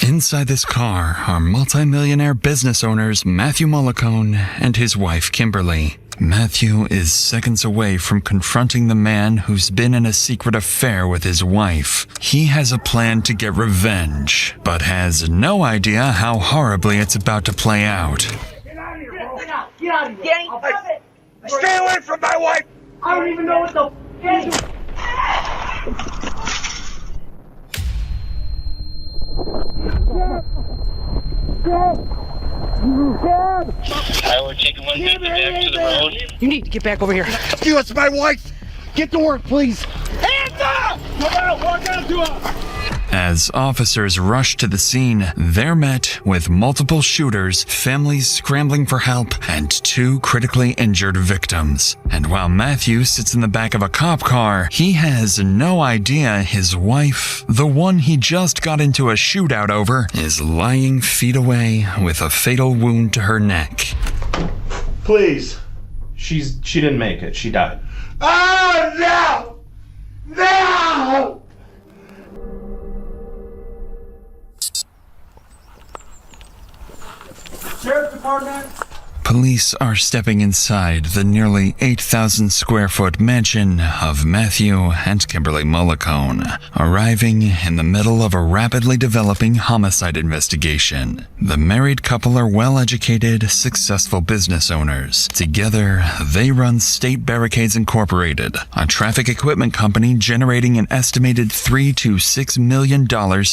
Inside this car are multi-millionaire business owners Matthew Mullicone and his wife Kimberly. Matthew is seconds away from confronting the man who's been in a secret affair with his wife. He has a plan to get revenge, but has no idea how horribly it's about to play out. Get out of here, bro. Get out of here. Danny, stay away from my wife! I don't even know what the We're taking 150 back to the road. You need to get back over here. You, it's my wife! Get to work, please. Hands up! No matter what I'm gonna do. As officers rush to the scene, they're met with multiple shooters, families scrambling for help, and 2 critically injured victims. And while Matthew sits in the back of a cop car, he has no idea his wife, the one he just got into a shootout over, is lying feet away with a fatal wound to her neck. Please. She didn't make it. She died. Oh, no! No! Sheriff's Department? Police are stepping inside the nearly 8,000 square foot mansion of Matthew and Kimberly Mullicone, arriving in the middle of a rapidly developing homicide investigation. The married couple are well-educated, successful business owners. Together, they run State Barricades Incorporated, a traffic equipment company generating an estimated $3 to $6 million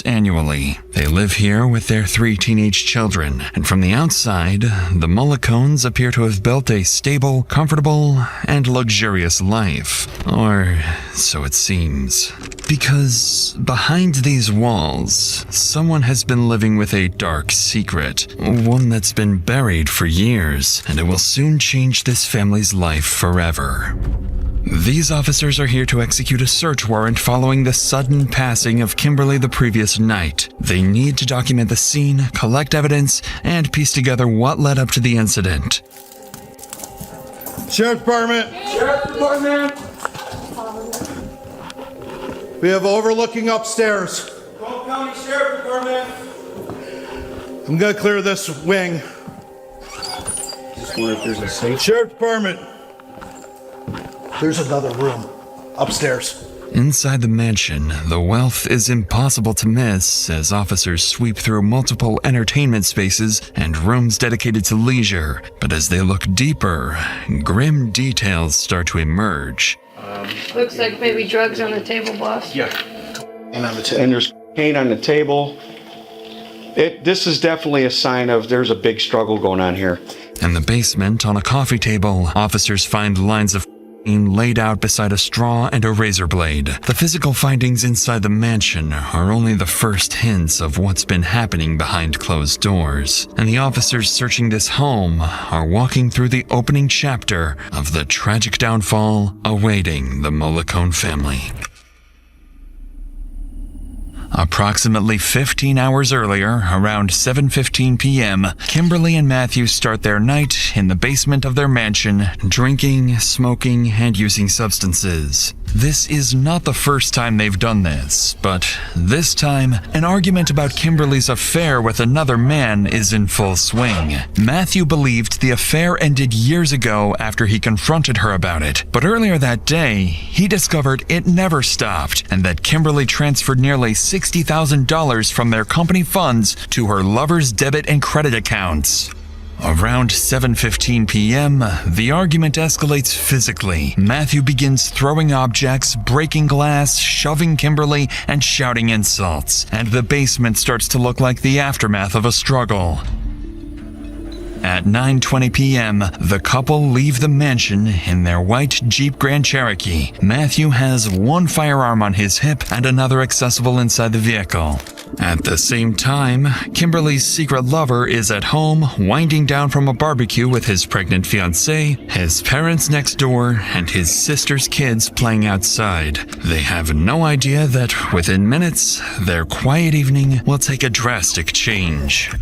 annually. They live here with their 3 teenage children, and from the outside, the Mullicones appear to have built a stable, comfortable, and luxurious life. Or so it seems. Because behind these walls, someone has been living with a dark secret, one that's been buried for years, and it will soon change this family's life forever. These officers are here to execute a search warrant following the sudden passing of Kimberly the previous night. They need to document the scene, collect evidence, and piece together what led up to the incident. Sheriff's Department! Sheriff's Department! We have overlooking upstairs. Cole County Sheriff's Department. I'm gonna clear this wing. Just wonder if there's a safe. Sheriff's Department. There's another room upstairs. Inside the mansion, the wealth is impossible to miss as officers sweep through multiple entertainment spaces and rooms dedicated to leisure. But as they look deeper, grim details start to emerge. Looks like maybe drugs on the table, boss. Yeah. And on the table. And there's paint on the table. This is definitely a sign of there's a big struggle going on here. In the basement, on a coffee table, officers find lines of laid out beside a straw and a razor blade. The physical findings inside the mansion are only the first hints of what's been happening behind closed doors, and the officers searching this home are walking through the opening chapter of the tragic downfall awaiting the Mullicone family. Approximately 15 hours earlier, around 7:15 p.m., Kimberly and Matthew start their night in the basement of their mansion, drinking, smoking, and using substances. This is not the first time they've done this, but this time, an argument about Kimberly's affair with another man is in full swing. Matthew believed the affair ended years ago after he confronted her about it, but earlier that day, he discovered it never stopped, and that Kimberly transferred nearly $60,000 from their company funds to her lover's debit and credit accounts. Around 7:15 p.m., the argument escalates physically. Matthew begins throwing objects, breaking glass, shoving Kimberly, and shouting insults, and the basement starts to look like the aftermath of a struggle. At 9:20 p.m., the couple leave the mansion in their white Jeep Grand Cherokee. Matthew has one firearm on his hip and another accessible inside the vehicle. At the same time, Kimberly's secret lover is at home, winding down from a barbecue with his pregnant fiancée, his parents next door, and his sister's kids playing outside. They have no idea that within minutes, their quiet evening will take a drastic change.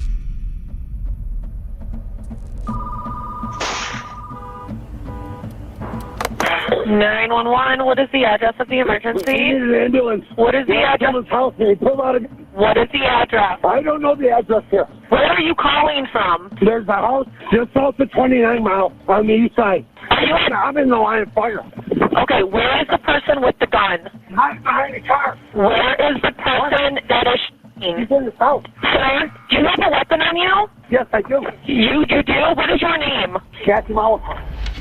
911, what is the address of the emergency? An ambulance. What is the address? Someone's house. They pulled out a... What is the address? I don't know the address here. Where are you calling from? There's a house just south of 29 Mile on the east side. I'm in the line of fire. Okay, where is the person with the gun? Hiding behind the car. Where is the person that is shooting? He's in the south. Sir, do you have a weapon on you? Yes, I do. You do? What is your name? Catch him out.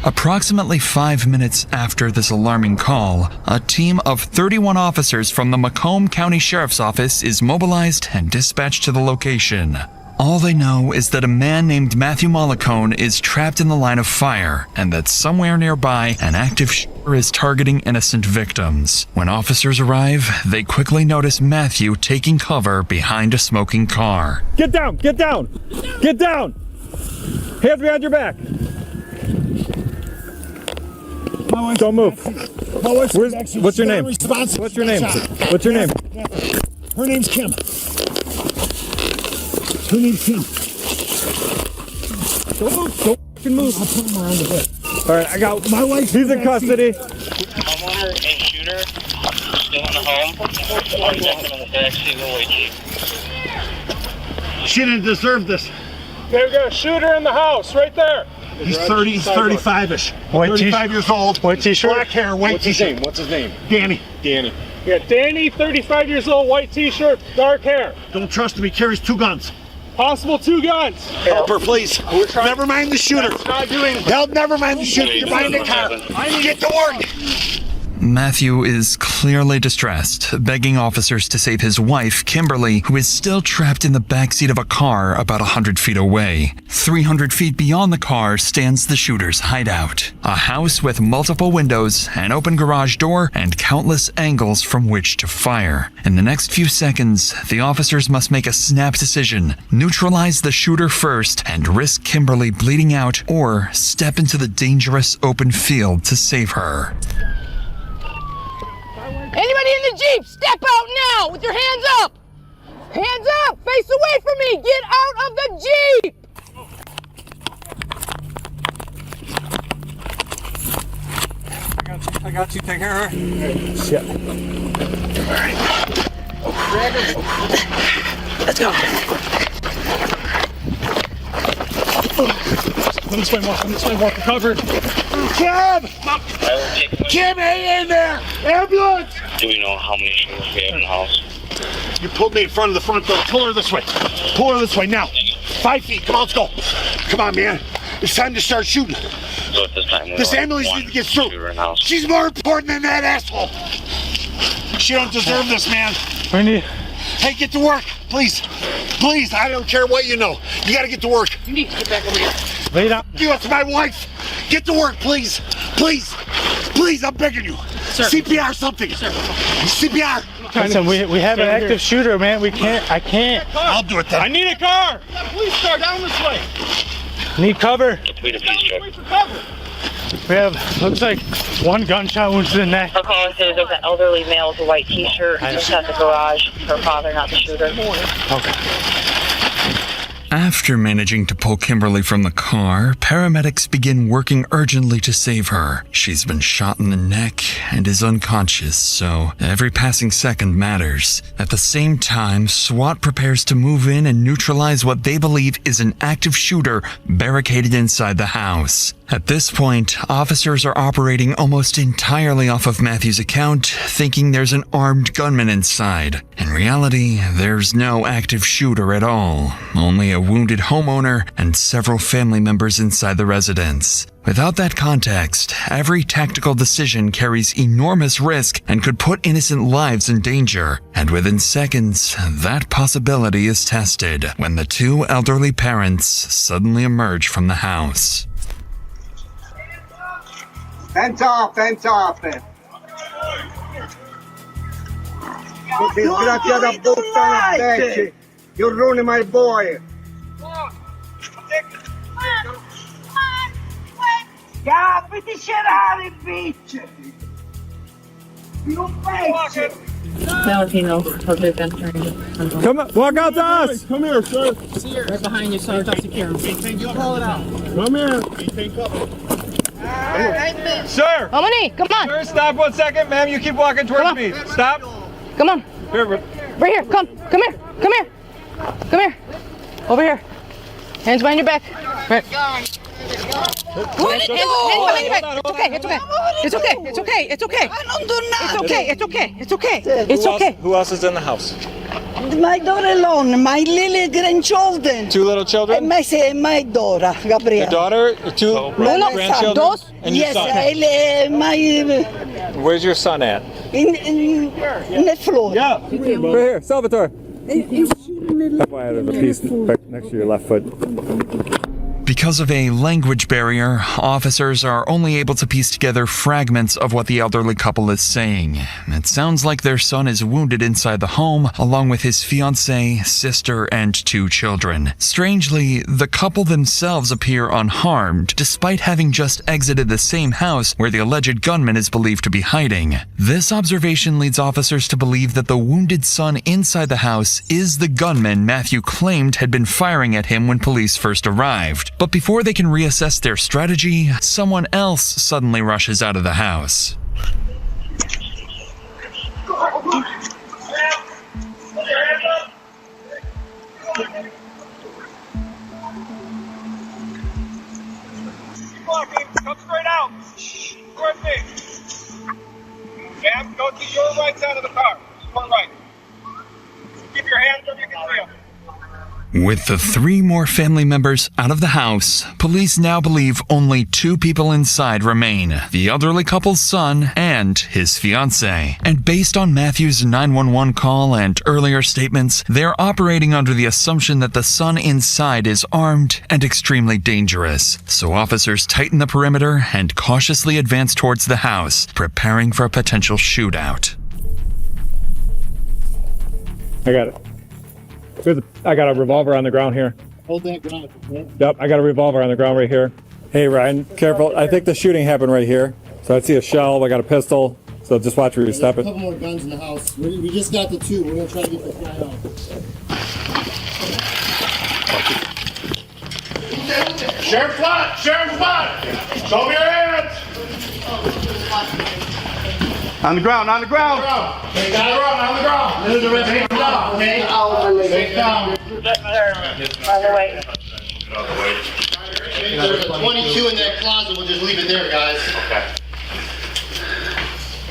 Approximately 5 minutes after this alarming call, a team of 31 officers from the Macomb County Sheriff's Office is mobilized and dispatched to the location. All they know is that a man named Matthew Mollicone is trapped in the line of fire and that somewhere nearby an active shooter is targeting innocent victims. When officers arrive, they quickly notice Matthew taking cover behind a smoking car. Get down! Get down! Get down! Hands behind your back! Don't move. What's your name? What's your name? What's your name? Her name's Kim. Her name's Kim. Don't fucking move. I'll put him around the hood. All right, I got my wife. He's in custody. Homeowner and shooter still in the home. One second in the backseat will wait. She didn't deserve this. Okay, we got a shooter in the house right there. He's 30, 35-ish. 35 years old. White t-shirt. Black hair, white t-shirt. What's his name? Danny. Yeah, Danny, 35 years old, white t-shirt, dark hair. Don't trust him. He carries 2 guns. Possible 2 guns. Help her, please. Never mind the shooter. Never mind the shooter. You're behind the car. Get to work. Matthew is clearly distressed, begging officers to save his wife, Kimberly, who is still trapped in the backseat of a car about 100 feet away. 300 feet beyond the car stands the shooter's hideout, a house with multiple windows, an open garage door, and countless angles from which to fire. In the next few seconds, the officers must make a snap decision: neutralize the shooter first and risk Kimberly bleeding out, or step into the dangerous open field to save her. Anybody in the Jeep, step out now with your hands up! Hands up! Face away from me! Get out of the Jeep! I got you. Take care of her. Shit. All right. Let's go. Let me swing walk the cover. Kim, hang in there! Ambulance! Do we know how many shooters we have in the house? You pulled me in front of the front door. Pull her this way. Pull her this way now. 5 feet. Come on, let's go. Come on, man. It's time to start shooting. So at this time, This ambulance needs to get through. She's more important than that asshole. She don't deserve this, man. Hey, get to work, please. Please, I don't care what you know. You gotta get to work. You need to get back over here. Lay down. It's my wife. Get to work, please. Please. Please, I'm begging you. Sir. CPR something. Sir. CPR. Listen, we have an active shooter, man. I can't. I'll do it then. I need a car. Police car down this way. Need cover. Complete a piece check. Wait for cover. We have, looks like 1 gunshot wound to the neck. Her calling says there's an elderly male with a white t-shirt just at the garage. Her father, not the shooter. Okay. After managing to pull Kimberly from the car, paramedics begin working urgently to save her. She's been shot in the neck and is unconscious, so every passing second matters. At the same time, SWAT prepares to move in and neutralize what they believe is an active shooter barricaded inside the house. At this point, officers are operating almost entirely off of Matthew's account, thinking there's an armed gunman inside. In reality, there's no active shooter at all, only a wounded homeowner and several family members inside the residence. Without that context, every tactical decision carries enormous risk and could put innocent lives in danger. And within seconds, that possibility is tested when the 2 elderly parents suddenly emerge from the house. Hands off, hands off. Disgraziata puttana, vecchi. You're ruining my boy. Capiti cerare, bitch. You bitch. Valentino, Come on, walk out to us. Come here, sir. right behind you, so I thought secure. Pull it out. Come here. Sir! Hominy, come on. Sir, stop 1 second. Ma'am, you keep walking towards me. Stop. Come on. Here, Right here. Come here. Come here. Come here. Over here. Hands behind your back. Right. Hands behind your back. It's okay. It's okay. It's okay. It's okay. It's okay. I don't do nothing. It's okay. It's okay. It's okay. It's okay. Who else is in the house? My daughter alone, my little grandchildren. 2 little children? And my daughter, Gabriel. Your daughter, 2 grandchildren, Dos? and your Yes, son. my Where's your son at? in the floor. Yeah. Right here, Salvatore. That's why there's a piece back next to your left foot. Because of a language barrier, officers are only able to piece together fragments of what the elderly couple is saying. It sounds like their son is wounded inside the home, along with his fiancée, sister, and 2 children. Strangely, the couple themselves appear unharmed, despite having just exited the same house where the alleged gunman is believed to be hiding. This observation leads officers to believe that the wounded son inside the house is the gunman Matthew claimed had been firing at him when police first arrived. But before they can reassess their strategy, someone else suddenly rushes out of the house. Come straight out. Towards me. Ma'am, go to your right side of the car. Your right. Keep your hands where you can see them. With the 3 more family members out of the house, police now believe only 2 people inside remain, the elderly couple's son and his fiancée. And based on Matthew's 911 call and earlier statements, they're operating under the assumption that the son inside is armed and extremely dangerous. So officers tighten the perimeter and cautiously advance towards the house, preparing for a potential shootout. I got it. I got a revolver on the ground here. Hold that gun. Yep, I got a revolver on the ground right here. Hey, Ryan, careful. I think the shooting happened right here. So I see a shell. I got a pistol. So just watch where you're stepping. There's a couple more guns in the house. We just got the 2. We're going to try to get the guy out. Sheriff Flat! Sheriff Flat! Show me your hands! On the ground, on the ground! Hey, got it wrong, on the ground! This is the rest of the down, okay? Take down. By the way. There's a 22 in that closet. We'll just leave it there, guys. Okay.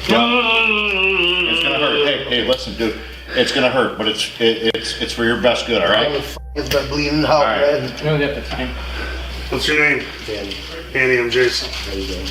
It's gonna hurt. Hey, listen, dude. It's gonna hurt, but it's for your best good, all right? It's been bleeding out, man. What's your name? Danny, I'm Jason. How you doing?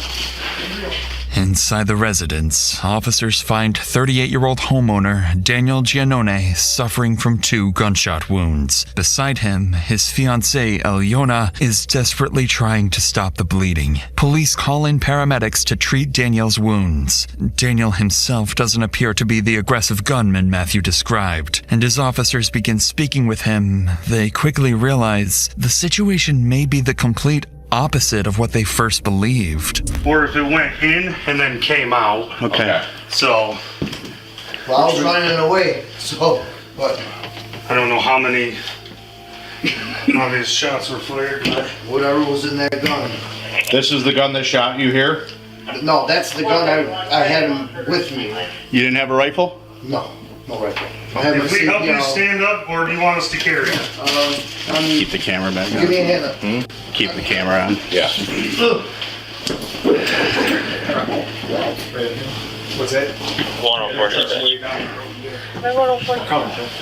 Inside the residence, officers find 38-year-old homeowner Daniel Giannone suffering from 2 gunshot wounds. Beside him, his fiancée, Eliona, is desperately trying to stop the bleeding. Police call in paramedics to treat Daniel's wounds. Daniel himself doesn't appear to be the aggressive gunman Matthew described, and as officers begin speaking with him, they quickly realize the situation may be the complete opposite of what they first believed. Or if it went in and then came out. Okay. So. Well, I was running away, so, but. I don't know how many obvious shots were fired, but. Whatever was in that gun. This is the gun that shot you here? No, that's the gun I had him with me. You didn't have a rifle? No, no rifle. If we help you stand up, or do you want us to carry you? Keep the camera back on. Give me a hand up. Keep the camera on. Yeah. What's that? 104.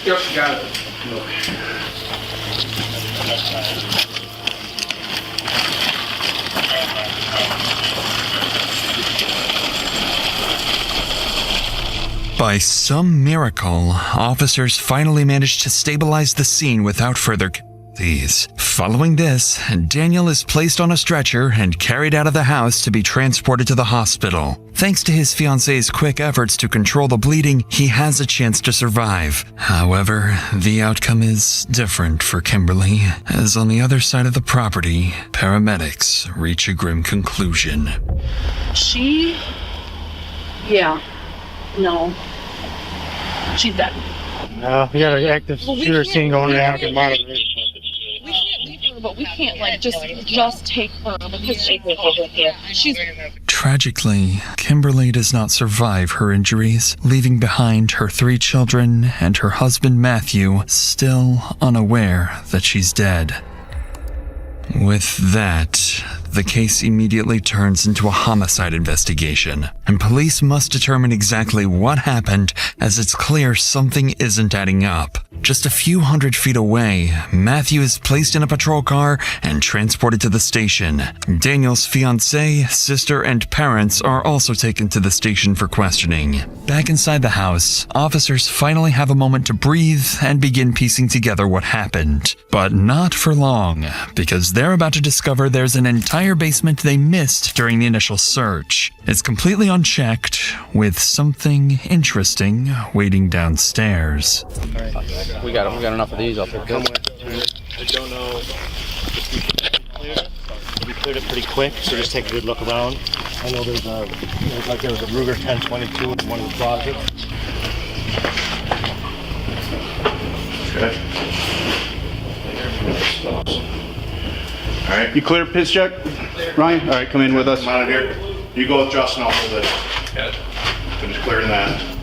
Yep, got it. By some miracle, officers finally managed to stabilize the scene without further casualties. Following this, Daniel is placed on a stretcher and carried out of the house to be transported to the hospital. Thanks to his fiancée's quick efforts to control the bleeding, he has a chance to survive. However, the outcome is different for Kimberly, as on the other side of the property, paramedics reach a grim conclusion. No. She's dead. No, we got an active shooter scene going on. We can't leave her but we can't like just take her because she's. Tragically, Kimberly does not survive her injuries, leaving behind her 3 children and her husband Matthew, still unaware that she's dead. With that, the case immediately turns into a homicide investigation, and police must determine exactly what happened, as it's clear something isn't adding up. Just a few hundred feet away, Matthew is placed in a patrol car and transported to the station. Daniel's fiancée, sister, and parents are also taken to the station for questioning. Back inside the house, officers finally have a moment to breathe and begin piecing together what happened. But not for long, because they're about to discover there's an entire basement they missed during the initial search. It's completely unchecked, with something interesting waiting downstairs. Alright, we got enough of these. I'll take them. I don't know if we can clear it. We cleared it pretty quick, so just take a good look around. I know there was a Ruger 1022 in one of the closets. Okay. All right. You clear pitch check? Ryan? All right, come in with us. Come out of here. You go with Justin off of this. Yeah. Finish clearing that.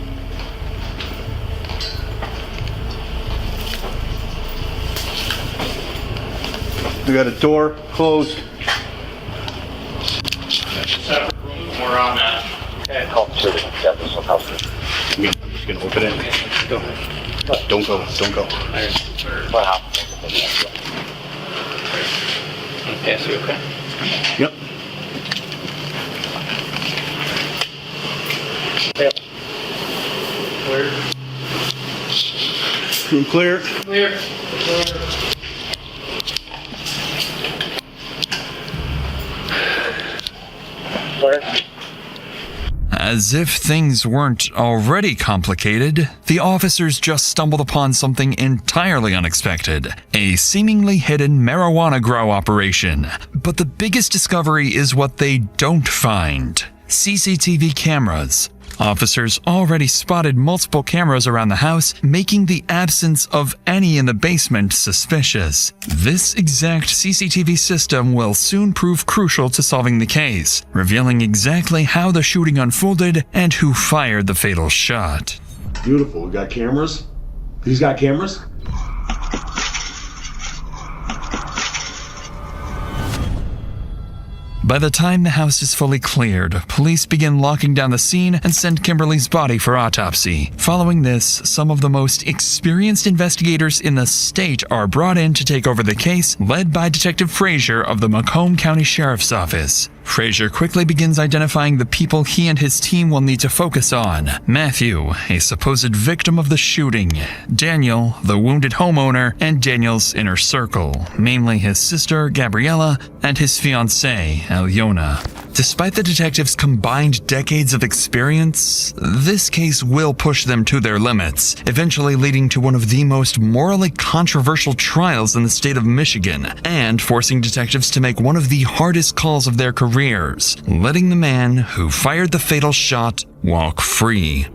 We got a door closed. Separate room. We're on that. And help to get this one house. I'm just gonna open it. Go. Don't go. Don't go. What happened? Pass you, okay? Yep. Clear. Room clear. Clear. As if things weren't already complicated, the officers just stumbled upon something entirely unexpected, a seemingly hidden marijuana grow operation. But the biggest discovery is what they don't find: CCTV cameras. Officers already spotted multiple cameras around the house, making the absence of any in the basement suspicious. This exact CCTV system will soon prove crucial to solving the case, revealing exactly how the shooting unfolded and who fired the fatal shot. Beautiful. We got cameras. He's got cameras. By the time the house is fully cleared, police begin locking down the scene and send Kimberly's body for autopsy. Following this, some of the most experienced investigators in the state are brought in to take over the case, led by Detective Frazier of the Macomb County Sheriff's Office. Frazier quickly begins identifying the people he and his team will need to focus on: Matthew, a supposed victim of the shooting; Daniel, the wounded homeowner; and Daniel's inner circle, mainly his sister, Gabriella, and his fiancée, Alyona. Despite the detectives' combined decades of experience, this case will push them to their limits, eventually leading to one of the most morally controversial trials in the state of Michigan, and forcing detectives to make one of the hardest calls of their careers: letting the man who fired the fatal shot walk free.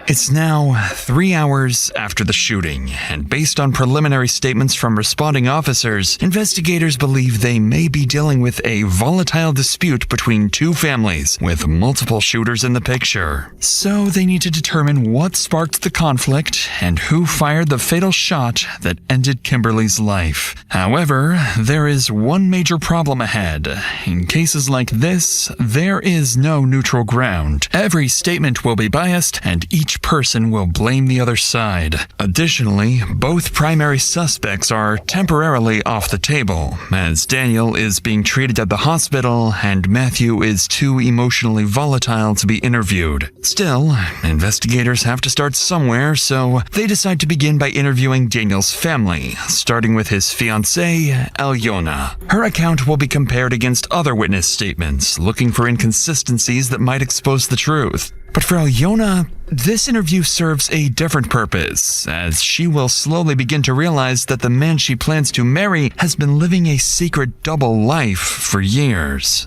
It's now 3 hours after the shooting, and based on preliminary statements from responding officers, investigators believe they may be dealing with a volatile dispute between two families, with multiple shooters in the picture. So they need to determine what sparked the conflict and who fired the fatal shot that ended Kimberly's life. However, there is one major problem ahead. In cases like this, there is no neutral ground. Every statement will be biased, and each person will blame the other side. Additionally, both primary suspects are temporarily off the table, as Daniel is being treated at the hospital and Matthew is too emotionally volatile to be interviewed. Still, investigators have to start somewhere, so they decide to begin by interviewing Daniel's family, starting with his fiancée, Alyona. Her account will be compared against other witness statements, looking for inconsistencies that might expose the truth. But for Alyona, this interview serves a different purpose, as she will slowly begin to realize that the man she plans to marry has been living a secret double life for years.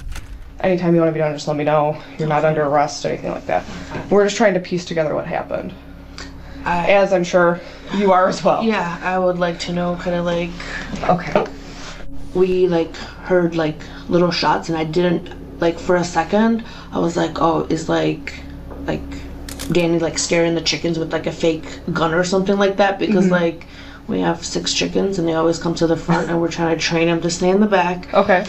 Anytime you want to be done, just let me know. You're not under arrest or anything like that. We're just trying to piece together what happened. As I'm sure You are as well? Yeah, I would like to know kind of like... Okay. We like heard like little shots and I didn't, like for a second, I was like, oh, is like Danny like scaring the chickens with like a fake gun or something like that? Because like we have 6 chickens and they always come to the front and we're trying to train them to stay in the back. Okay.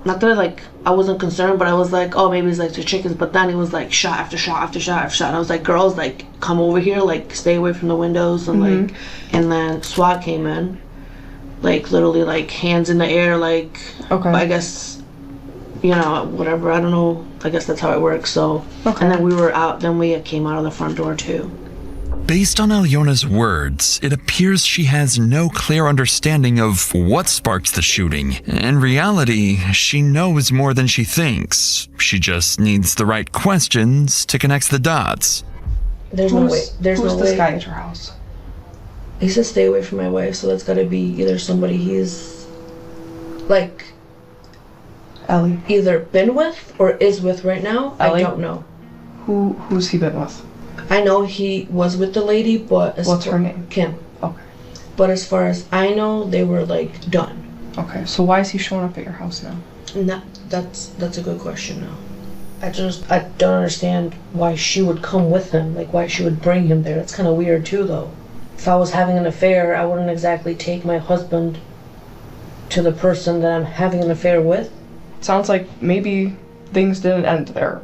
Not that I wasn't concerned, but I was like, oh, maybe it's like the chickens. But then it was like shot after shot after shot after shot. And I was like, girls, like come over here, like stay away from the windows and like, and then SWAT came in, like literally like hands in the air, like, okay. I guess, you know, whatever. I don't know. I guess that's how it works. So, and then we were out. Then we came out of the front door too. Based on Alyona's words, it appears she has no clear understanding of what sparked the shooting. In reality, she knows more than she thinks. She just needs the right questions to connect the dots. There's no way. There's who's no this way. guy at your house? He said stay away from my wife, so that's gotta be either somebody he's like Ellie. Either been with or is with right now. Ellie? I don't know. Who's he been with? I know he was with the lady, but what's her name? Kim. Okay. But as far as I know, they were like done. Okay, so why is he showing up at your house now? And that's a good question now. I don't understand why she would come with him, like why she would bring him there. It's kind of weird too, though. If I was having an affair, I wouldn't exactly take my husband to the person that I'm having an affair with. Sounds like maybe things didn't end there.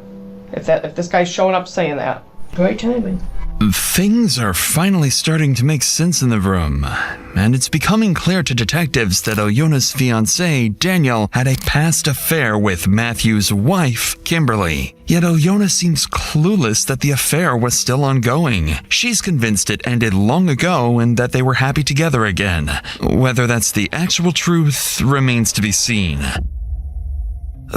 If this guy's showing up saying that. Right timing. Things are finally starting to make sense in the room, and it's becoming clear to detectives that Alyona's fiancé, Daniel, had a past affair with Matthew's wife, Kimberly. Yet Alyona seems clueless that the affair was still ongoing. She's convinced it ended long ago and that they were happy together again. Whether that's the actual truth remains to be seen.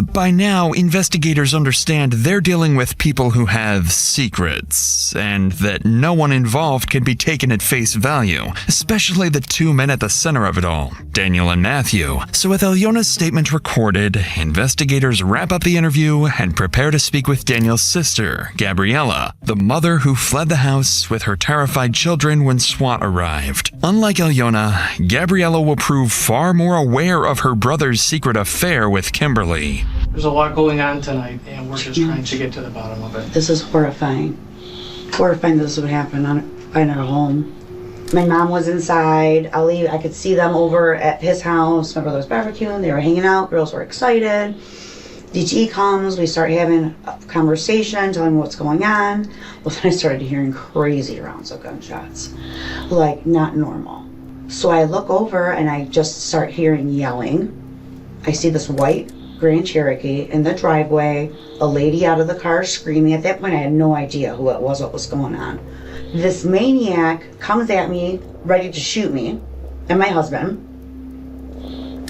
By now, investigators understand they're dealing with people who have secrets, and that no one involved can be taken at face value, especially the 2 men at the center of it all, Daniel and Matthew. So with Alyona's statement recorded, investigators wrap up the interview and prepare to speak with Daniel's sister, Gabriella, the mother who fled the house with her terrified children when SWAT arrived. Unlike Alyona, Gabriella will prove far more aware of her brother's secret affair with Kimberly. There's a lot going on tonight, and we're just trying to get to the bottom of it. This is horrifying. Horrifying this would happen in our home. My mom was inside. I could see them over at his house. My brother was barbecuing. They were hanging out. Girls were excited. DTE comes. We start having a conversation, telling me what's going on. Well, then I started hearing crazy rounds of gunshots. Like, not normal. So I look over, and I just start hearing yelling. I see this white Grand Cherokee in the driveway, a lady out of the car screaming. At that point, I had no idea who it was, what was going on. This maniac comes at me, ready to shoot me and my husband.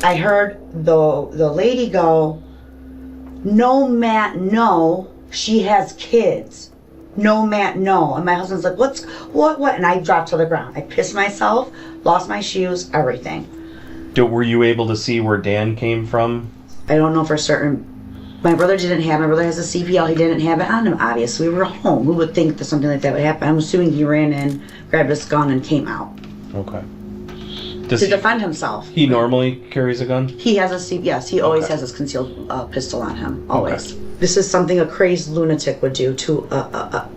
I heard the lady go, "No, Matt, no, she has kids. No, Matt, no." And my husband's like, what? And I dropped to the ground. I pissed myself, lost my shoes, everything. Were you able to see where Dan came from? I don't know for certain. My brother has a CPL. He didn't have it on him, obviously. We were home. Who would think that something like that would happen? I'm assuming he ran in, grabbed his gun, and came out. Okay. To defend himself. He normally carries a gun? He has yes, he always has his concealed pistol on him, always. Okay. This is something a crazed lunatic would do to a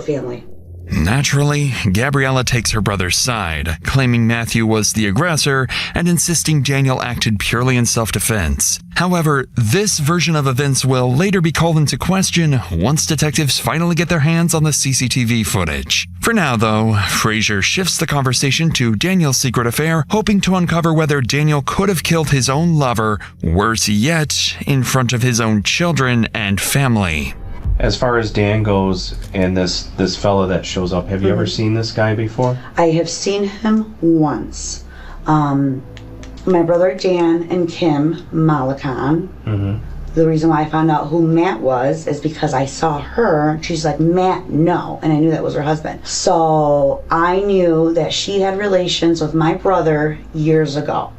family. Naturally, Gabriella takes her brother's side, claiming Matthew was the aggressor and insisting Daniel acted purely in self-defense. However, this version of events will later be called into question once detectives finally get their hands on the CCTV footage. For now, though, Frazier shifts the conversation to Daniel's secret affair, hoping to uncover whether Daniel could have killed his own lover, worse yet, in front of his own children and family. As far as Dan goes and this fellow that shows up, have you ever seen this guy before? I have seen him once. My brother Dan and Kim Malakan. The reason why I found out who Matt was is because I saw her. She's like, "Matt, no." And I knew that was her husband. So I knew that she had relations with my brother years ago.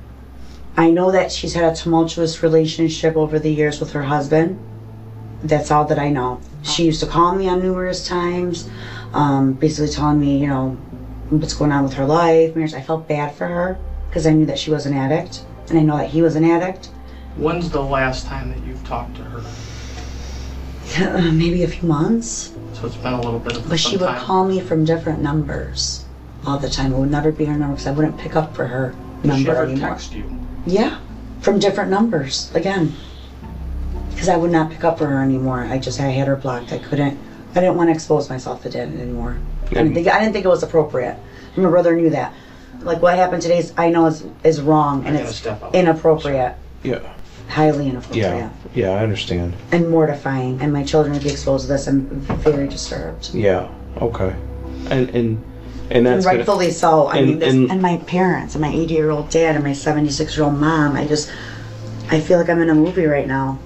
I know that she's had a tumultuous relationship over the years with her husband. That's all that I know. She used to call me on numerous times, basically telling me, what's going on with her life, marriage. I felt bad for her because I knew that she was an addict, and I know that he was an addict. When's the last time that you've talked to her? Maybe a few months. So it's been a little bit of But she would call me from different numbers all the time. It would never be her number because I wouldn't pick up for her number Did she ever anymore. text you? Yeah, from different numbers again. Because I would not pick up for her anymore. I had her blocked. I didn't want to expose myself to that anymore. I didn't think it was appropriate. And my brother knew that. Like what happened today I know is wrong and it's inappropriate. Yeah. Highly inappropriate. Yeah, I understand. And mortifying. And my children would be exposed to this. I'm very disturbed. Yeah. Okay. And that's rightfully so. And my parents and my 80-year-old dad and my 76-year-old mom. I feel like I'm in a movie right now.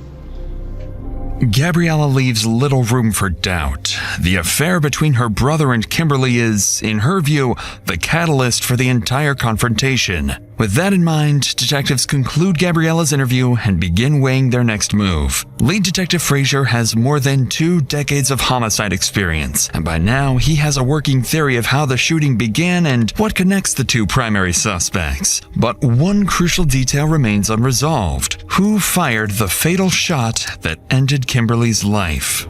Gabriella leaves little room for doubt. The affair between her brother and Kimberly is, in her view, the catalyst for the entire confrontation. With that in mind, detectives conclude Gabriella's interview and begin weighing their next move. Lead Detective Frazier has more than 2 decades of homicide experience, and by now he has a working theory of how the shooting began and what connects the 2 primary suspects. But one crucial detail remains unresolved. Who fired the fatal shot that ended Kimberly's life?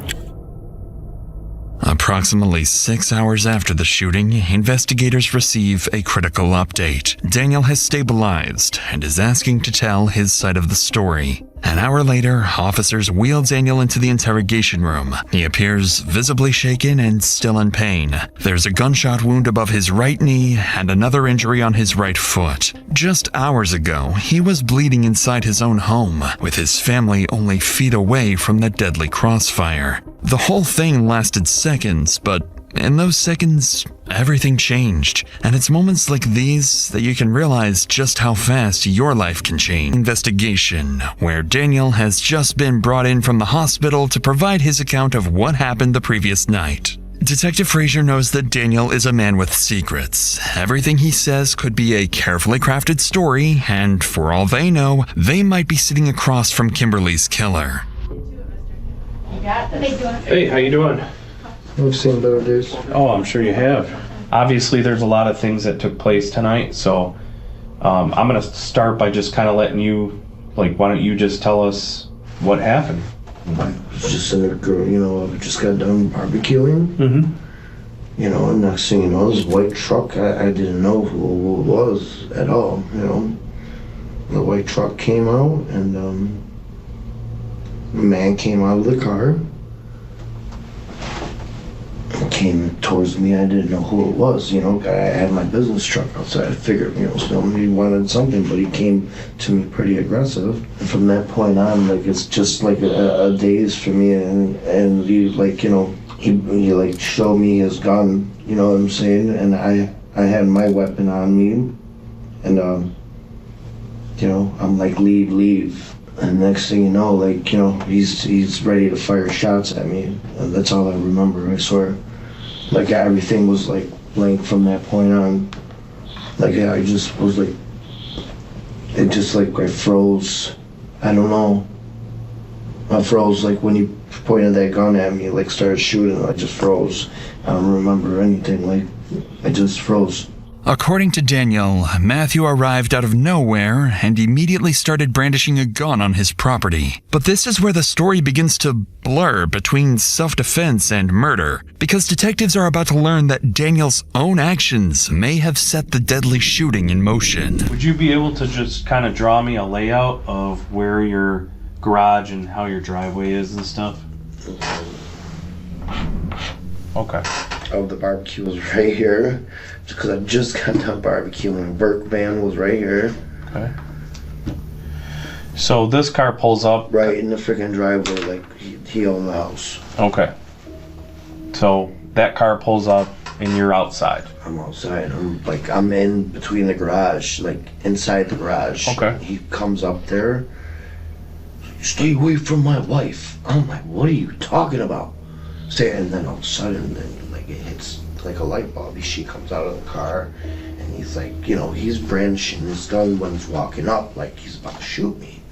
Approximately 6 hours after the shooting, investigators receive a critical update. Daniel has stabilized and is asking to tell his side of the story. An hour later, officers wheel Daniel into the interrogation room. He appears visibly shaken and still in pain. There's a gunshot wound above his right knee and another injury on his right foot. Just hours ago, he was bleeding inside his own home, with his family only feet away from the deadly crossfire. The whole thing lasted seconds, but in those seconds, everything changed. And it's moments like these that you can realize just how fast your life can change. Investigation, where Daniel has just been brought in from the hospital to provide his account of what happened the previous night. Detective Frazier knows that Daniel is a man with secrets. Everything he says could be a carefully crafted story, and for all they know, they might be sitting across from Kimberly's killer. Hey, how you doing? We've seen better days. Oh, I'm sure you have. Obviously, there's a lot of things that took place tonight, so I'm going to start by just kind of letting you, why don't you just tell us what happened? I was just in a girl, I just got done barbecuing. Mm-hmm. And next thing you know, this white truck, I didn't know who it was at all, The white truck came out, and a man came out of the car. Came towards me. I didn't know who it was, I had my business truck outside. I figured, somebody wanted something, but he came to me pretty aggressive. And from that point on, it's just like a daze for me, and he he showed me his gun, you know what I'm saying, and I had my weapon on me, and I'm like, leave. And next thing you know, he's ready to fire shots at me. And that's all I remember, I swear. Everything was blank from that point on. I just was I froze. I don't know. I froze when he pointed that gun at me, started shooting, I just froze. I don't remember anything, I just froze. According to Daniel, Matthew arrived out of nowhere and immediately started brandishing a gun on his property. But this is where the story begins to blur between self-defense and murder, because detectives are about to learn that Daniel's own actions may have set the deadly shooting in motion. Would you be able to just kind of draw me a layout of where your garage and how your driveway is and stuff? Okay. The barbecue was right here, because I just got done barbecuing. Burke van was right here. Okay. So this car pulls up right in the freaking driveway, he owned the house. Okay. So that car pulls up and you're outside. I'm outside. I'm in between the garage, inside the garage. Okay. He comes up there. Stay away from my wife. I'm like, what are you talking about? And then all of a sudden, it hits like a light bulb. She comes out of the car, and he's he's brandishing his gun when he's walking up, he's about to shoot me.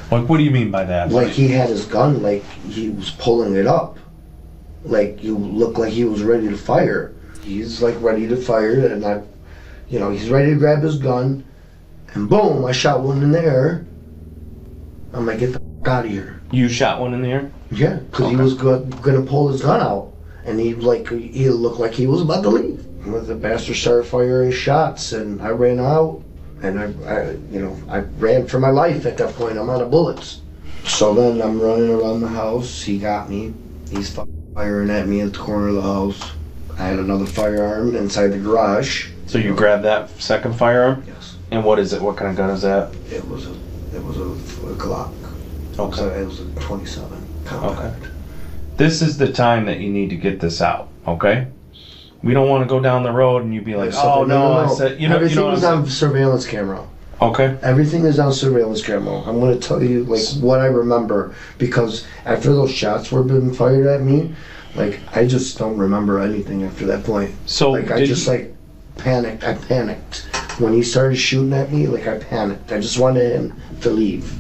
What do you mean by that? He had his gun, he was pulling it up. You looked like he was ready to fire. he's like ready to fire, and he's ready to grab his gun, and boom, I shot one in the air. I'm like, get the f*** out of here. You shot one in the air? Yeah, because he was gonna pull his gun out, and he looked like he was about to leave. The bastard started firing shots, and I ran out, and I ran for my life at that point. I'm out of bullets. So then I'm running around the house. He got me. He's firing at me at the corner of the house. I had another firearm inside the garage. So you grabbed that second firearm? Yes. And what is it? What kind of gun is that? It was a Glock. Okay. It was a 27 compact. Okay. This is the time that you need to get this out, okay? We don't want to go down the road and you be like, oh no, I said, everything was on surveillance camera. Okay. Everything is on surveillance camera. I'm going to tell you what I remember, because after those shots were being fired at me, I just don't remember anything after that point. So I just panicked. I panicked when he started shooting at me. I panicked. I just wanted him to leave.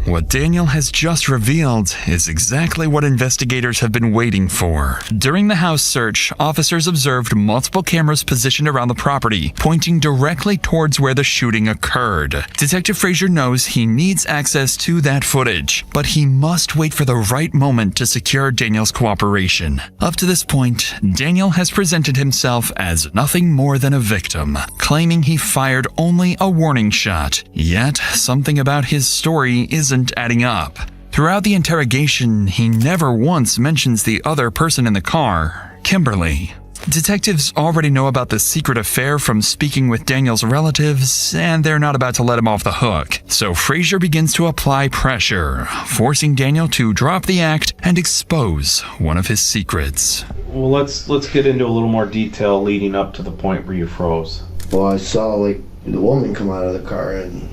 What Daniel has just revealed is exactly what investigators have been waiting for. During the house search, officers observed multiple cameras positioned around the property, pointing directly towards where the shooting occurred. Detective Frazier knows he needs access to that footage, but he must wait for the right moment to secure Daniel's cooperation. Up to this point, Daniel has presented himself as nothing more than a victim, claiming he fired only a warning shot. Yet, something about his story isn't adding up. Throughout the interrogation, he never once mentions the other person in the car, Kimberly. Detectives already know about the secret affair from speaking with Daniel's relatives, and they're not about to let him off the hook. So Frazier begins to apply pressure, forcing Daniel to drop the act and expose one of his secrets. Well, let's get into a little more detail leading up to the point where you froze. Well, I saw the woman come out of the car, and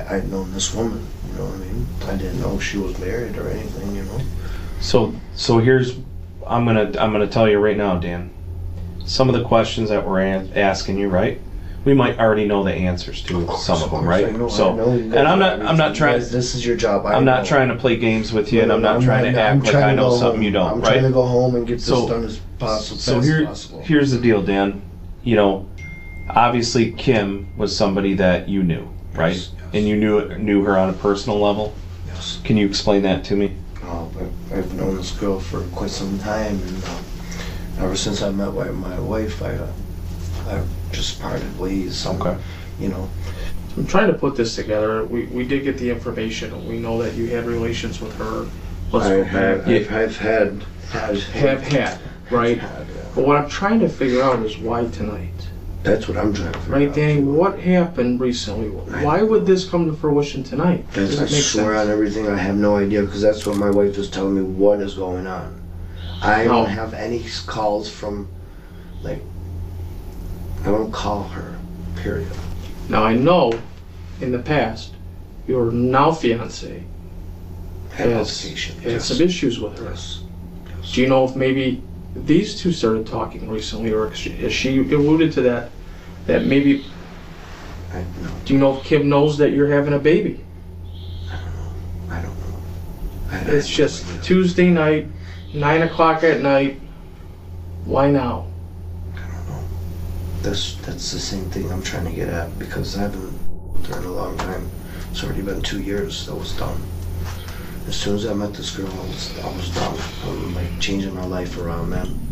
I'd known this woman, you know what I mean? I didn't know she was married or anything, you know? So here's, I'm gonna tell you right now, Dan. Some of the questions that we're asking you, right? We might already know the answers to some of them, right? I know and I'm not trying. This is your job. I'm not trying to play games with you, and I'm not trying to act like I know something you don't, I'm right? trying to go home and get this done as possible. So here's the deal, Dan. Obviously Kim was somebody that you knew, right? Yes. And you knew her on a personal level? Yes. Can you explain that to me? I've known this girl for quite some time, and ever since I met my wife, I've just parted ways. Okay. I'm trying to put this together. We did get the information. We know that you had relations with her. I've had, right? But what I'm trying to figure out is why tonight. That's what I'm trying to figure out. Right, Danny, what happened recently? Why would this come to fruition tonight? I swear on everything, I have no idea, because that's what my wife is telling me what is going on. I don't have any calls from, I don't call her, period. Now, I know in the past, your now fiance had some issues with her. Yes. Do you know if maybe these two started talking recently, or has she alluded to that maybe? Do you know if Kim knows that you're having a baby? I don't know. It's just Tuesday night, 9 o'clock at night. Why now? I don't know. That's the same thing I'm trying to get at, because I've been with her in a long time. It's already been 2 years. I was done. As soon as I met this girl, I was done. I'm changing my life around then.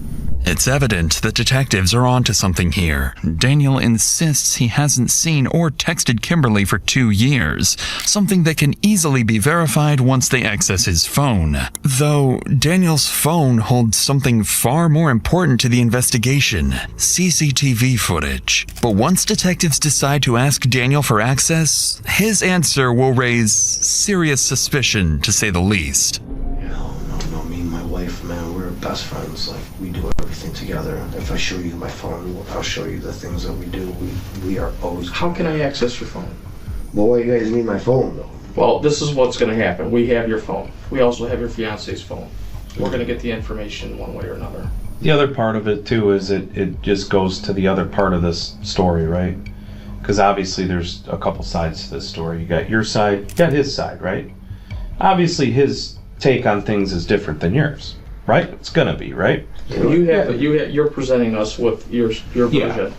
It's evident that detectives are onto something here. Daniel insists he hasn't seen or texted Kimberly for 2 years, something that can easily be verified once they access his phone. Though Daniel's phone holds something far more important to the investigation: CCTV footage. But once detectives decide to ask Daniel for access, his answer will raise serious suspicion, to say the least. No, me and my wife, man, we're best friends. We do everything together. If I show you my phone, I'll show you the things that we do. We are always. How can I access your phone? Well, why you guys need my phone, though? Well, this is what's going to happen. We have your phone. We also have your fiance's phone. We're going to get the information one way or another. The other part of it, too, is it just goes to the other part of this story, right? Because obviously there's a couple sides to this story. You got your side, you got his side, right? Obviously his take on things is different than yours. right? It's gonna be, right? You're presenting us with your version.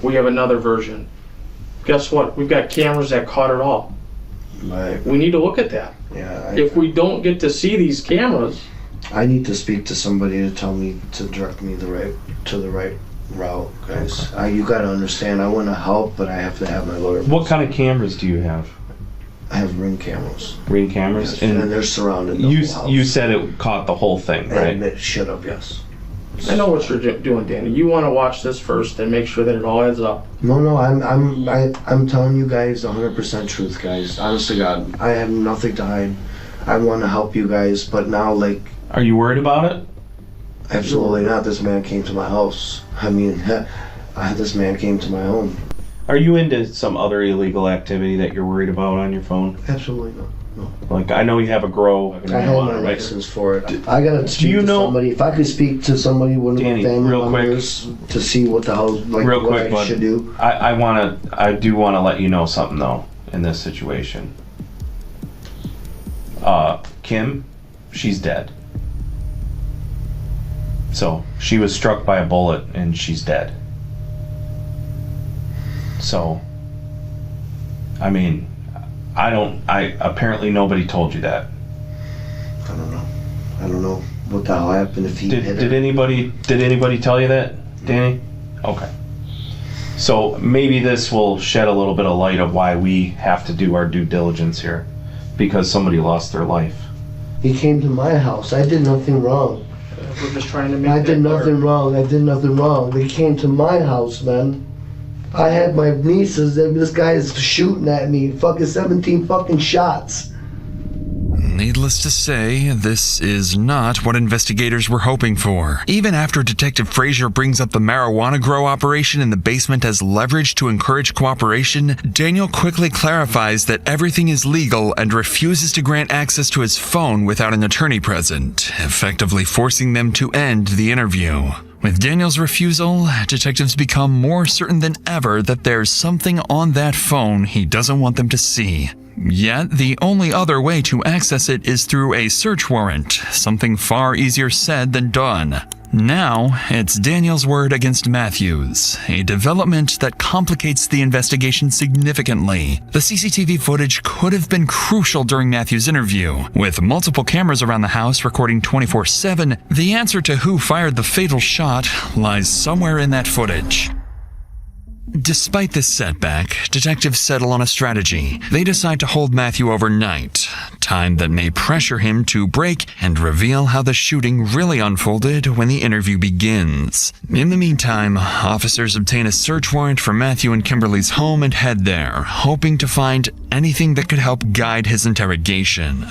We have another version. Guess what? We've got cameras that caught it all. Right. We need to look at that. Yeah. If we don't get to see these cameras, I need to speak to somebody to tell me to direct me the right route, guys. You got to understand. I want to help, but I have to have my lawyer. What kind of cameras do you have? I have Ring cameras. Ring cameras, yes, and they're surrounded. The whole house. You said it caught the whole thing, right? And it should have, yes. I know what you're doing, Danny. You want to watch this first and make sure that it all adds up. No, I'm telling you guys 100% truth, guys. Honest to God, I have nothing to hide. I want to help you guys, but now, like... Are you worried about it? Absolutely not. This man came to my house. I mean, this man came to my home. Are you into some other illegal activity that you're worried about on your phone? Absolutely not. No. Like, I know you have a grow. I have my license for it. I gotta speak to somebody. If I could speak to somebody, one of the family members, to see what the hell, like, real what quick, I should do. I do want to let you know something though in this situation. Kim, she's dead. So she was struck by a bullet and she's dead. So, I mean, apparently nobody told you that. I don't know what the hell happened if he hit her. Did anybody tell you that, Danny? Okay. So maybe this will shed a little bit of light of why we have to do our due diligence here, because somebody lost their life. He came to my house. I did nothing wrong. We're just trying to make I did nothing wrong. I did nothing wrong. They came to my house, man. I had my nieces, and this guy is shooting at me. Fucking 17 fucking shots. Needless to say, this is not what investigators were hoping for. Even after Detective Frazier brings up the marijuana grow operation in the basement as leverage to encourage cooperation, Daniel quickly clarifies that everything is legal and refuses to grant access to his phone without an attorney present, effectively forcing them to end the interview. With Daniel's refusal, detectives become more certain than ever that there's something on that phone he doesn't want them to see. Yet, the only other way to access it is through a search warrant, something far easier said than done. Now, it's Daniel's word against Matthew's, a development that complicates the investigation significantly. The CCTV footage could have been crucial during Matthew's interview. With multiple cameras around the house recording 24/7, the answer to who fired the fatal shot lies somewhere in that footage. Despite this setback, detectives settle on a strategy. They decide to hold Matthew overnight, time that may pressure him to break and reveal how the shooting really unfolded when the interview begins. In the meantime, officers obtain a search warrant for Matthew and Kimberly's home and head there, hoping to find anything that could help guide his interrogation.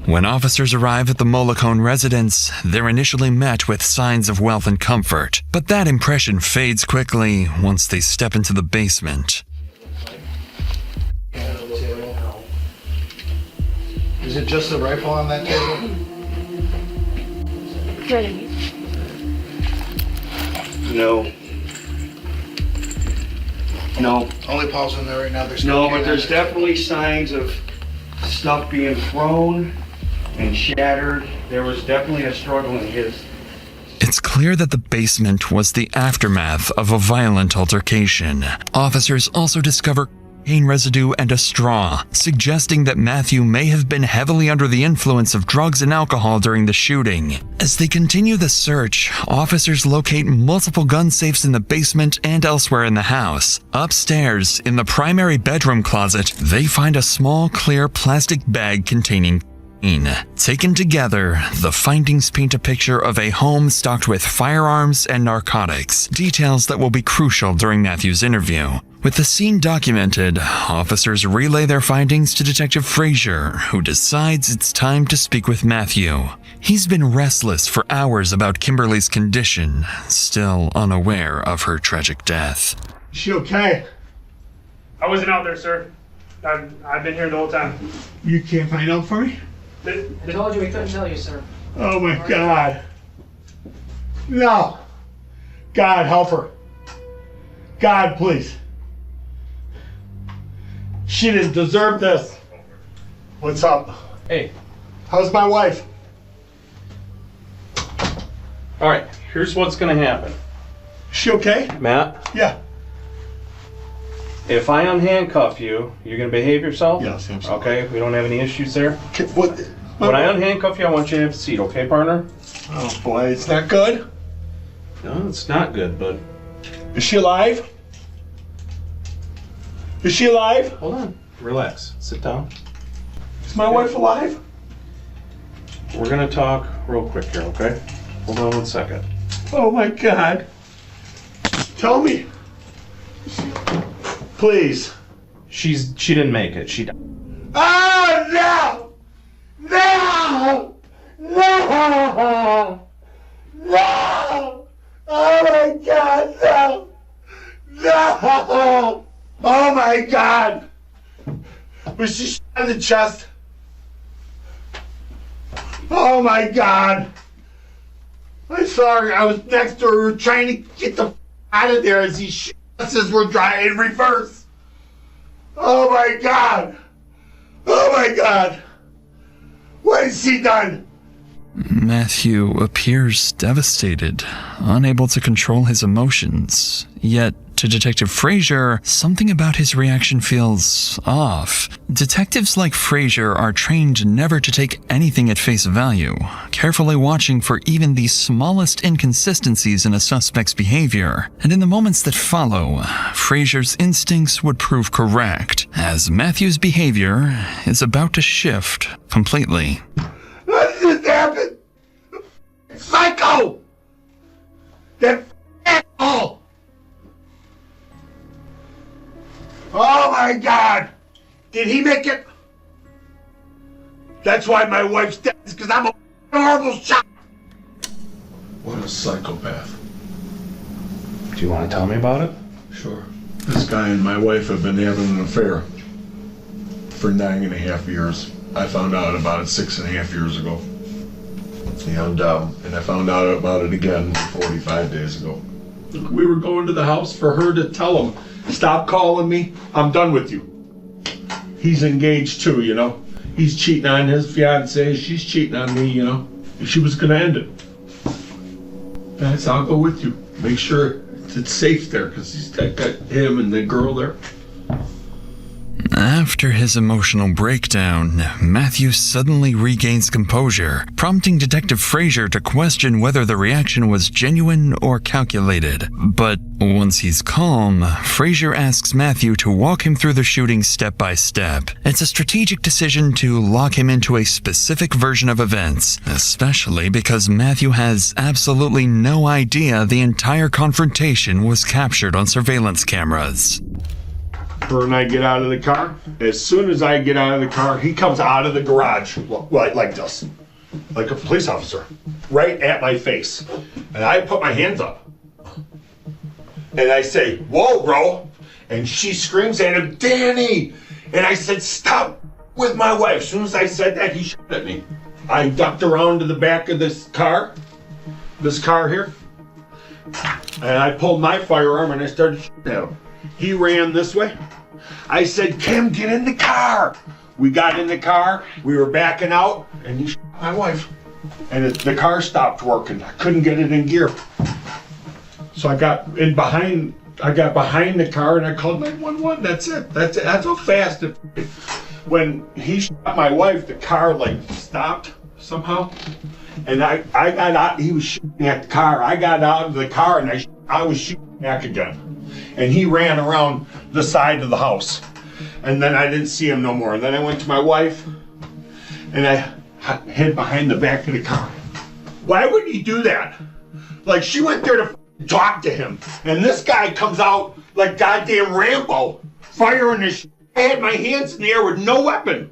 When officers arrive at the Mollicone residence, they're initially met with signs of wealth and comfort, but that impression fades quickly once they step into the basement. Is it just the rifle on that table? Ready. No. No. Only Paul's in there right now. There's No, but there's definitely signs of stuff being thrown and shattered. There was definitely a struggle in his. It's clear that the basement was the aftermath of a violent altercation. Officers also discover cocaine residue and a straw, suggesting that Matthew may have been heavily under the influence of drugs and alcohol during the shooting. As they continue the search, officers locate multiple gun safes in the basement and elsewhere in the house. Upstairs, in the primary bedroom closet, they find a small, clear plastic bag containing cocaine. Taken together, the findings paint a picture of a home stocked with firearms and narcotics, details that will be crucial during Matthew's interview. With the scene documented, officers relay their findings to Detective Frazier, who decides it's time to speak with Matthew. He's been restless for hours about Kimberly's condition, still unaware of her tragic death. Is she okay? I wasn't out there, sir. I've been here the whole time. You can't find out for me? I told you we couldn't tell you, sir. Oh my God. No. God, help her. God, please. She didn't deserve this. What's up? Hey. How's my wife? All right, here's what's gonna happen. Is she okay? Matt? Yeah. If I unhandcuff you, you're gonna behave yourself? Yes, absolutely. Okay, we don't have any issues there? What? When I unhandcuff you, I want you to have a seat, okay, partner? Oh boy, it's not good. No, it's not good, but... Is she alive? Is she alive? Hold on. Relax. Sit down. Is my wife alive? We're gonna talk real quick here, okay? Hold on 1 second. Oh my God. Tell me. Please. She didn't make it. She died. Oh no! No! No! No! Oh my God, no! No! Oh my God! Was she shot in the chest? Oh my God! I'm sorry, I was next to her. We were trying to get the out of there as these shots were driving in reverse. Oh my God! Oh my God! What has she done? Matthew appears devastated, unable to control his emotions. Yet, to Detective Frazier, something about his reaction feels off. Detectives like Frazier are trained never to take anything at face value, carefully watching for even the smallest inconsistencies in a suspect's behavior. And in the moments that follow, Frazier's instincts would prove correct, as Matthew's behavior is about to shift completely. What just happened? Psycho! That asshole! Oh my God! Did he make it? That's why my wife's dead, because I'm a horrible shot! What a psychopath. Do you want to tell me about it? Sure. This guy and my wife have been having an affair for 9.5 years. I found out about it 6.5 years ago. And I found out about it again 45 days ago. We were going to the house for her to tell him, stop calling me, I'm done with you. He's engaged too, you know. He's cheating on his fiancée, she's cheating on me, you know. She was gonna end it. And I said, I'll go with you. Make sure it's safe there, because he's got him and the girl there. After his emotional breakdown, Matthew suddenly regains composure, prompting Detective Frazier to question whether the reaction was genuine or calculated. But once he's calm, Frazier asks Matthew to walk him through the shooting step by step. It's a strategic decision to lock him into a specific version of events, especially because Matthew has absolutely no idea the entire confrontation was captured on surveillance cameras. Her and I get out of the car. As soon as I get out of the car, he comes out of the garage like this, like a police officer, right at my face. And I put my hands up. And I say, whoa, bro. And she screams at him, Danny. And I said, stop with my wife. As soon as I said that, he shot at me. I ducked around to the back of this car here. And I pulled my firearm and I started shooting at him. He ran this way. I said, Kim, get in the car. We got in the car. We were backing out, and he shot my wife. And the car stopped working. I couldn't get it in gear. So I got behind the car, and I called 911. That's it. That's how fast it. When he shot my wife, the car stopped somehow, and I got out. He was shooting at the car. I got out of the car, and I was shooting back again. And he ran around the side of the house. And then I didn't see him no more. And then I went to my wife and I hid behind the back of the car. Why would he do that? Like, she went there to talk to him. And this guy comes out like goddamn Rambo, firing his shit. I had my hands in the air with no weapon.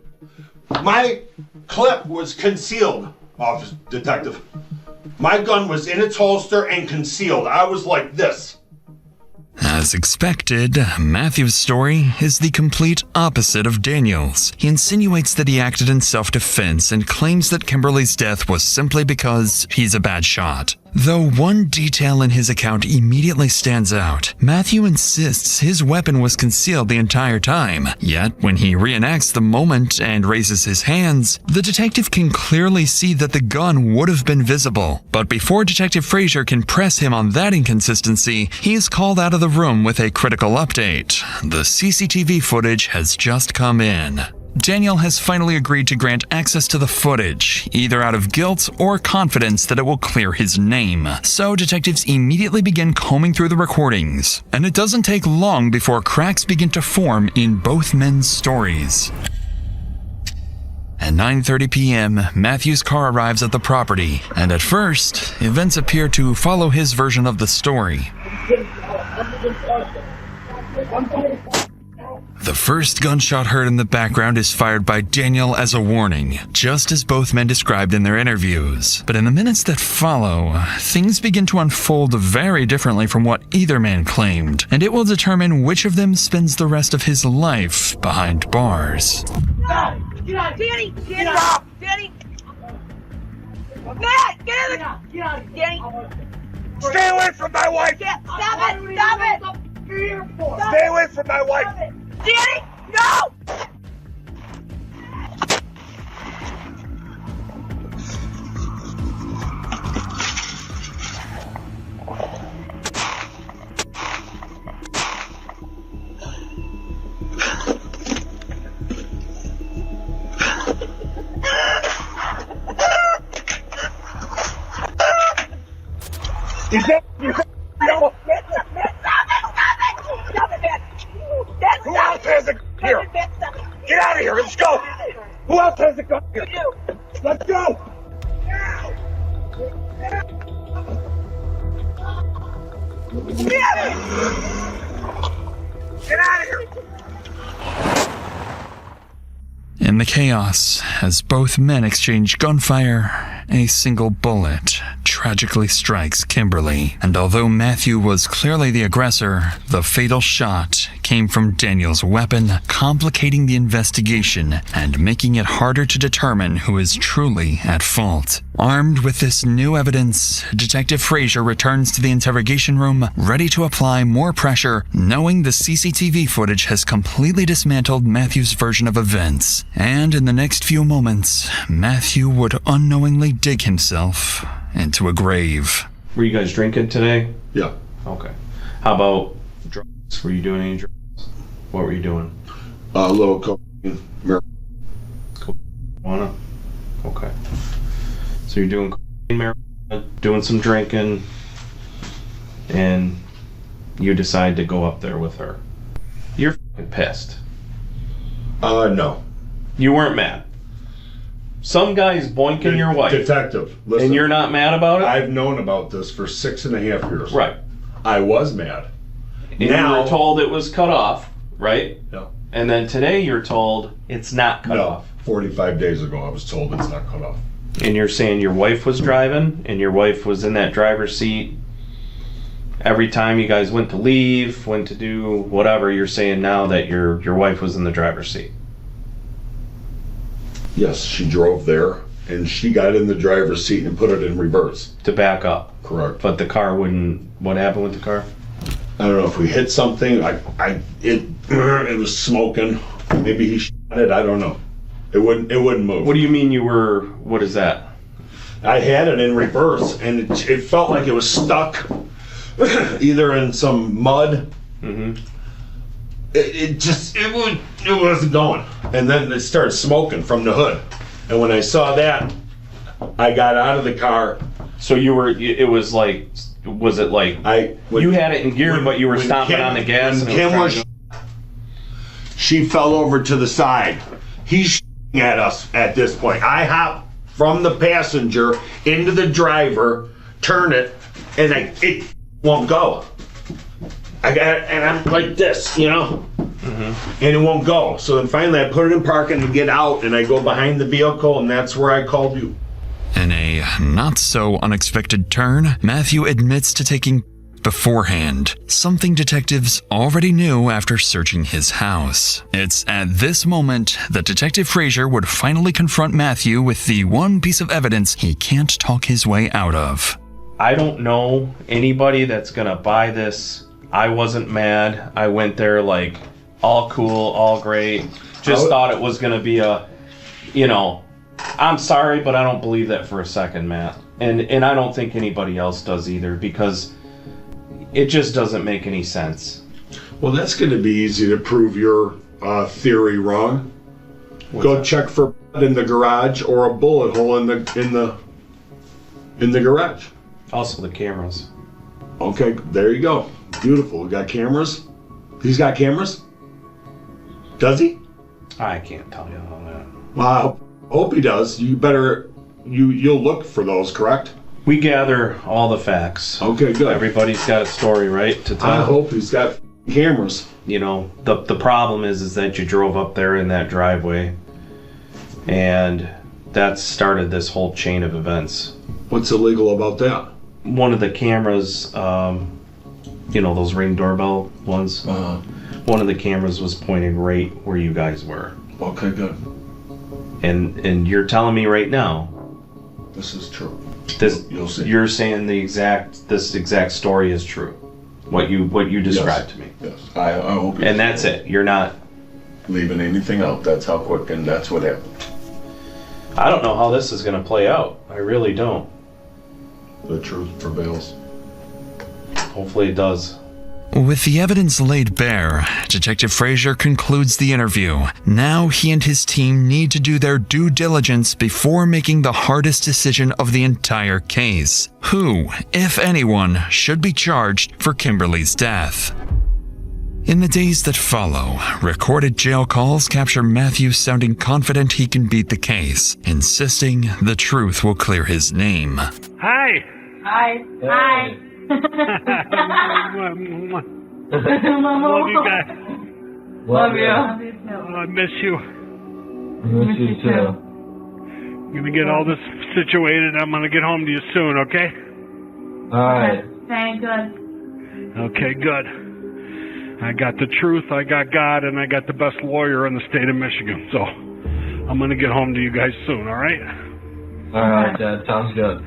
My clip was concealed, officer detective. My gun was in its holster and concealed. I was like this. As expected, Matthew's story is the complete opposite of Daniel's. He insinuates that he acted in self-defense and claims that Kimberly's death was simply because he's a bad shot. Though one detail in his account immediately stands out, Matthew insists his weapon was concealed the entire time. Yet, when he reenacts the moment and raises his hands, the detective can clearly see that the gun would have been visible. But before Detective Frazier can press him on that inconsistency, he is called out of the room with a critical update. The CCTV footage has just come in. Daniel has finally agreed to grant access to the footage, either out of guilt or confidence that it will clear his name. So detectives immediately begin combing through the recordings, and it doesn't take long before cracks begin to form in both men's stories. At 9:30 p.m., Matthew's car arrives at the property, and at first, events appear to follow his version of the story. The first gunshot heard in the background is fired by Daniel as a warning, just as both men described in their interviews. But in the minutes that follow, things begin to unfold very differently from what either man claimed, and it will determine which of them spends the rest of his life behind bars. Get out, Danny! Get out, Danny! Matt, get out! Get out, Danny! Stay away from my wife! Stop it! Stop it! Stay away from my wife! Danny, no! Is that no? Who else has a gun here? Get out of here, let's go! Who else has a gun here? Let's go! Get out of here! In the chaos, as both men exchange gunfire, a single bullet tragically strikes Kimberly. And although Matthew was clearly the aggressor, the fatal shot came from Daniel's weapon, complicating the investigation and making it harder to determine who is truly at fault. Armed with this new evidence, Detective Frazier returns to the interrogation room, ready to apply more pressure, knowing the CCTV footage has completely dismantled Matthew's version of events. And in the next few moments, Matthew would unknowingly dig himself into a grave. Were you guys drinking today? Yeah. Okay. How about drugs? Were you doing any drugs? What were you doing? A little cocaine, marijuana. Okay. So you're doing cocaine, marijuana, doing some drinking, and you decide to go up there with her. You're fucking pissed. No. You weren't mad. Some guy's boinking your wife. Detective, listen. And you're not mad about it? I've known about this for 6.5 years. Right. I was mad. And now, you were told it was cut off, right? No. And then today you're told it's not cut off. 45 days ago I was told it's not cut off. And you're saying your wife was driving, and your wife was in that driver's seat every time you guys went to leave, went to do whatever. You're saying now that your wife was in the driver's seat. Yes, she drove there, and she got in the driver's seat and put it in reverse. To back up. Correct. But the car wouldn't... What happened with the car? I don't know if we hit something. It was smoking. Maybe he shot it. I don't know. It wouldn't move. What do you mean you were... What is that? I had it in reverse, and it felt like it was stuck either in some mud. Mm-hmm. It wasn't going. And then it started smoking from the hood. And when I saw that, I got out of the car. So you were, it was like, was it like, you had it in gear, but you were stomping on the gas? She fell over to the side. He's at us at this point. I hop from the passenger into the driver, turn it, and it won't go. I got it, and I'm like this, you know? Mm-hmm. And it won't go. So then finally I put it in parking to get out, and I go behind the vehicle, and that's where I called you. In a not-so-unexpected turn, Matthew admits to taking beforehand, something detectives already knew after searching his house. It's at this moment that Detective Frazier would finally confront Matthew with the one piece of evidence he can't talk his way out of. I don't know anybody that's gonna buy this. I wasn't mad. I went there like all cool, all great. Just thought it was gonna be a, you know, I'm sorry, but I don't believe that for a second, Matt. And I don't think anybody else does either, because it just doesn't make any sense. Well, that's going to be easy to prove your theory wrong. Go check for in the garage or a bullet hole in the garage. Also the cameras. Okay, there you go. Beautiful. We got cameras. He's got cameras? Does he? I can't tell you all that. Well, I hope he does. You better, you'll look for those, correct? We gather all the facts. Okay, good. Everybody's got a story, right, to tell. I hope he's got cameras. You know, the problem is that you drove up there in that driveway, and that started this whole chain of events. What's illegal about that? One of the cameras, you know, those Ring doorbell ones, one of the cameras was pointing right where you guys were. Okay, good. And you're telling me right now, this is true. You'll see. You're saying this exact story is true. What you described to me. Yes, I hope. And that's it. You're not leaving anything out. That's how quick, and that's what happened. I don't know how this is going to play out. I really don't. The truth prevails. Hopefully it does. With the evidence laid bare, Detective Frazier concludes the interview. Now he and his team need to do their due diligence before making the hardest decision of the entire case. Who, if anyone, should be charged for Kimberly's death? In the days that follow, recorded jail calls capture Matthew sounding confident he can beat the case, insisting the truth will clear his name. Hi. Hi. Hi. Love you guys. Love you. I miss you. Miss you too. I'm gonna get all this situated. I'm gonna get home to you soon, okay? Alright. Thank good. Okay, good. I got the truth, I got God, and I got the best lawyer in the state of Michigan. So I'm gonna get home to you guys soon, alright? Alright, Dad. Sounds good.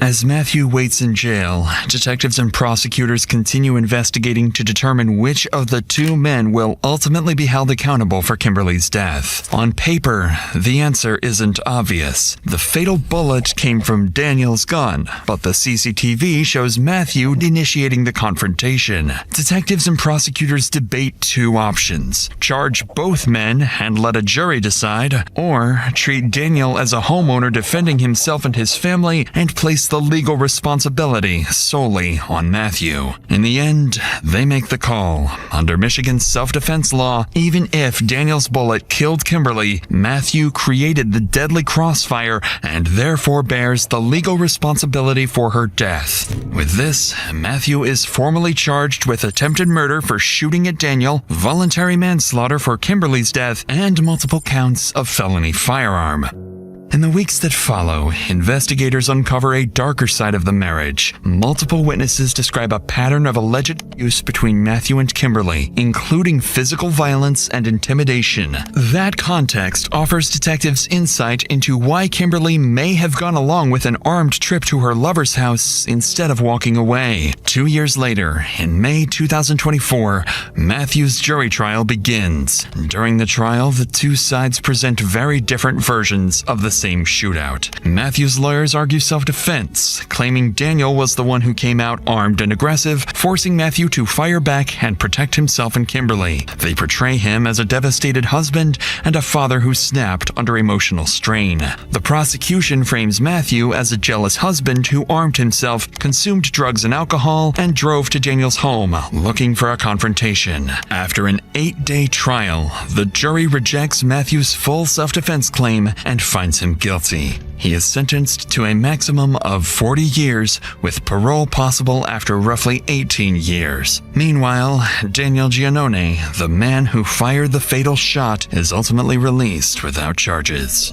As Matthew waits in jail, detectives and prosecutors continue investigating to determine which of the two men will ultimately be held accountable for Kimberly's death. On paper, the answer isn't obvious. The fatal bullet came from Daniel's gun, but the CCTV shows Matthew initiating the confrontation. Detectives and prosecutors debate two options: charge both men and let a jury decide, or treat Daniel as a homeowner defending himself and his family and place the legal responsibility solely on Matthew. In the end, they make the call. Under Michigan's self-defense law, even if Daniel's bullet killed Kimberly, Matthew created the deadly crossfire and therefore bears the legal responsibility for her death. With this, Matthew is formally charged with attempted murder for shooting at Daniel, voluntary manslaughter for Kimberly's death, and multiple counts of felony firearm. In the weeks that follow, investigators uncover a darker side of the marriage. Multiple witnesses describe a pattern of alleged abuse between Matthew and Kimberly, including physical violence and intimidation. That context offers detectives insight into why Kimberly may have gone along with an armed trip to her lover's house instead of walking away. 2 years later, in May 2024, Matthew's jury trial begins. During the trial, the two sides present very different versions of the same shootout. Matthew's lawyers argue self-defense, claiming Daniel was the one who came out armed and aggressive, forcing Matthew to fire back and protect himself and Kimberly. They portray him as a devastated husband and a father who snapped under emotional strain. The prosecution frames Matthew as a jealous husband who armed himself, consumed drugs and alcohol, and drove to Daniel's home looking for a confrontation. After an 8-day trial, the jury rejects Matthew's full self-defense claim and finds him guilty. He is sentenced to a maximum of 40 years, with parole possible after roughly 18 years. Meanwhile, Daniel Giannone, the man who fired the fatal shot, is ultimately released without charges.